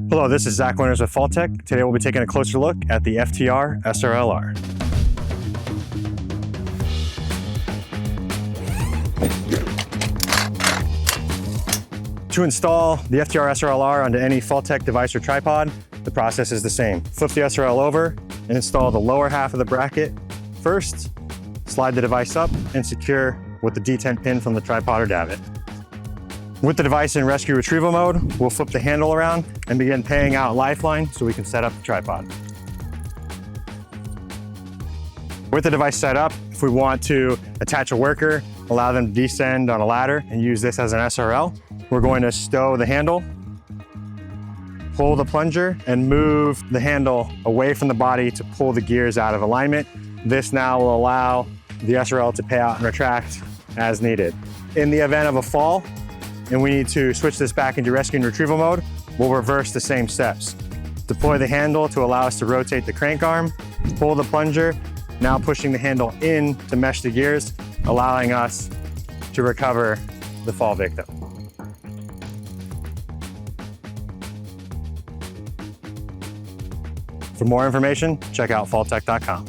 Hello, this is Zach Winters with FallTech. Today we'll be taking a closer look at the FT-R SRL-R. To install the FT-R SRL-R onto any FallTech device or tripod, the process is the same. Flip the SRL over and install the lower half of the bracket first, slide the device up and secure with the D10 pin from the tripod or davit. With the device in rescue retrieval mode, we'll flip the handle around and begin paying out lifeline so we can set up the tripod. With the device set up, if we want to attach a worker, allow them to descend on a ladder and use this as an SRL, we're going to stow the handle, pull the plunger, and move the handle away from the body to pull the gears out of alignment. This now will allow the SRL to pay out and retract as needed. In the event of a fall, and we need to switch this back into rescue and retrieval mode, we'll reverse the same steps. Deploy the handle to allow us to rotate the crank arm, pull the plunger, now pushing the handle in to mesh the gears, allowing us to recover the fall victim. For more information, check out FallTech.com.